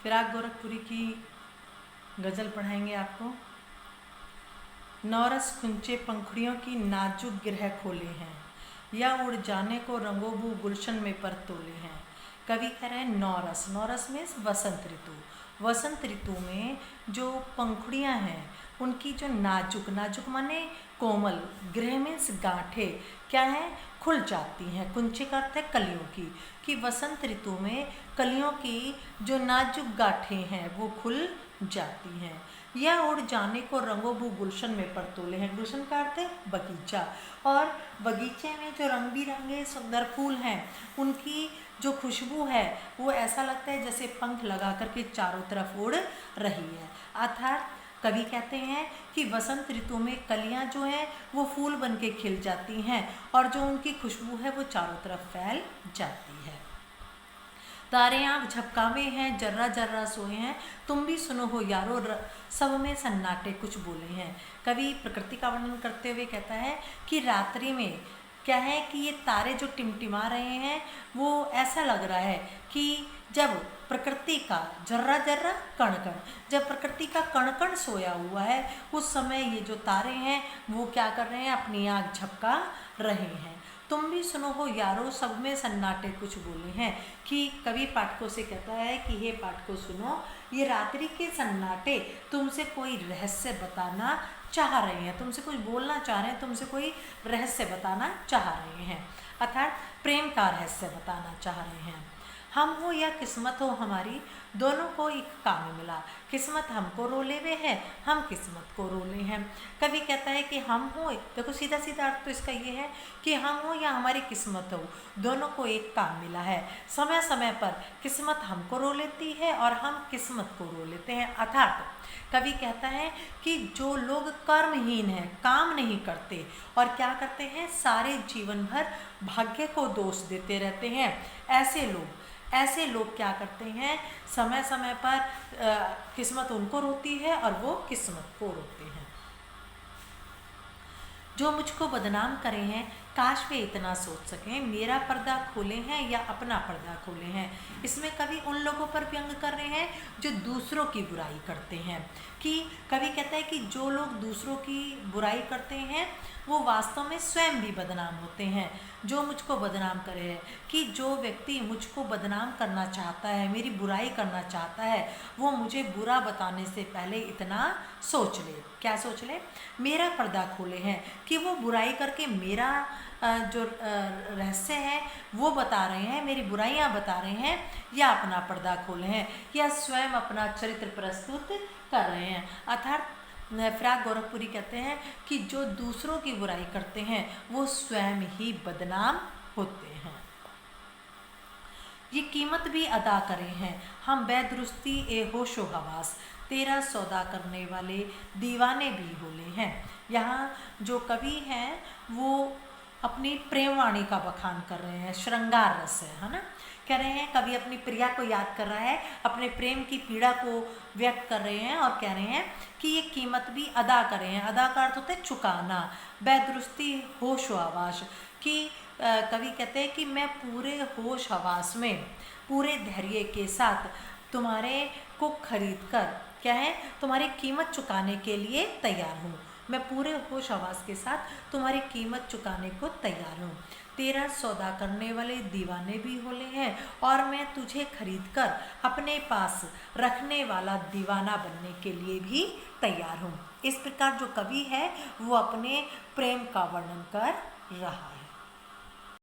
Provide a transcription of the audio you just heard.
फिराक गोरखपुरी की गज़ल पढ़ाएंगे आपको। नौरस खुंचे पंखुड़ियों की नाजुक गिरह खोले हैं, या उड़ जाने को रंगोबू गुलशन में पर तोले हैं। कवि कह रहे हैं नौरस, नौरस मीन्स वसंत ऋतु। वसंत ऋतु में जो पंखुड़ियाँ हैं उनकी जो नाजुक, नाजुक माने कोमल, गृह मीन्स गांठे क्या हैं, खुल जाती हैं। कुंचे का अर्थ है कलियों की, कि वसंत ऋतु में कलियों की जो नाजुक गांठें हैं वो खुल जाती हैं। या उड़ जाने को रंगोबू गुलशन में पर तोले हैं। गुलशन का अर्थ है बगीचा, और बगीचे में जो रंग बिरंगे सुंदर फूल हैं उनकी जो खुशबू है वो ऐसा लगता है जैसे पंख लगा करके चारों तरफ उड़ रही है। अर्थात कवि कहते हैं कि वसंत ऋतु में कलियां जो हैं वो फूल बन के खिल जाती हैं और जो उनकी खुशबू है वो चारों तरफ फैल जाती है। तारे आँख झपकावे हैं, जर्रा जर्रा सोए हैं, तुम भी सुनो हो यारो, सब में सन्नाटे कुछ बोले हैं। कवि प्रकृति का वर्णन करते हुए कहता है कि रात्रि में क्या है कि ये तारे जो टिमटिमा रहे हैं वो ऐसा लग रहा है कि जब प्रकृति का जर्रा जर्रा कण कण, जब प्रकृति का कण कण सोया हुआ है उस समय ये जो तारे हैं वो क्या कर रहे हैं, अपनी आँख झपका रहे हैं। तुम भी सुनो हो यारो, सब में सन्नाटे कुछ बोले हैं। कि कवि पाठकों से कहता है कि हे पाठकों सुनो, ये रात्रि के सन्नाटे तुमसे कोई रहस्य बताना चाह रहे हैं, तुमसे कुछ बोलना चाह रहे हैं, तुमसे कोई रहस्य बताना चाह रहे हैं, अर्थात प्रेम का रहस्य बताना चाह रहे हैं। हम हो या किस्मत हो हमारी, दोनों को एक काम मिला। किस्मत हमको रोले हुए है, हम किस्मत को रोले हैं। कवि कहता है कि हम हो, देखो सीधा सीधा अर्थ तो इसका ये है कि हम हो या हमारी किस्मत हो, दोनों को एक काम मिला है। समय समय पर किस्मत हमको रो लेती है और हम किस्मत को रो लेते हैं। अर्थात कवि कहता है कि जो लोग कर्महीन हैं, काम नहीं करते और क्या करते हैं, सारे जीवन भर भाग्य को दोष देते रहते हैं, ऐसे लोग क्या करते हैं, समय समय पर किस्मत उनको रोती है और वो किस्मत को रोते हैं। जो मुझको बदनाम करे हैं, काश वे इतना सोच सकें, मेरा पर्दा खोले हैं या अपना पर्दा खोले हैं। इसमें कवि उन लोगों पर व्यंग कर रहे हैं जो दूसरों की बुराई करते हैं। कि कवि कहता है कि जो लोग दूसरों की बुराई करते हैं वो वास्तव में स्वयं भी बदनाम होते हैं। जो मुझको बदनाम करे है, कि जो व्यक्ति मुझको बदनाम करना चाहता है, मेरी बुराई करना चाहता है, वो मुझे बुरा बताने से पहले इतना सोच ले। क्या सोच ले, मेरा पर्दा खोले हैं, कि वो बुराई करके मेरा जो रहस्य है वो बता रहे हैं, मेरी बुराइयां बता रहे हैं, या अपना पर्दा खोले हैं, या स्वयं अपना चरित्र प्रस्तुत कर रहे हैं। अर्थात फिराक गोरखपुरी कहते हैं कि जो दूसरों की बुराई करते हैं वो स्वयं ही बदनाम होते हैं। ये कीमत भी अदा करे हैं, हम बेदुरुस्ती ए होशो हवास, तेरा सौदा करने वाले दीवाने भी होले हैं। यहाँ जो कवि हैं वो अपनी प्रेमवाणी का बखान कर रहे हैं, श्रृंगार रस है ना। कह रहे हैं कवि अपनी प्रिया को याद कर रहा है, अपने प्रेम की पीड़ा को व्यक्त कर रहे हैं और कह रहे हैं कि ये कीमत भी अदा कर रहे हैं। अदा का अर्थ होता है चुकाना। बेदुरुस्ती होश हवास, कि कवि कहते हैं कि मैं पूरे होश हवास में, पूरे धैर्य के साथ तुम्हारे को खरीद कर क्या है, तुम्हारी कीमत चुकाने के लिए तैयार हूँ। मैं पूरे होश हवास के साथ तुम्हारी कीमत चुकाने को तैयार हूँ। तेरा सौदा करने वाले दीवाने भी होले हैं और मैं तुझे खरीद कर अपने पास रखने वाला दीवाना बनने के लिए भी तैयार हूँ। इस प्रकार जो कवि है वो अपने प्रेम का वर्णन कर रहा है।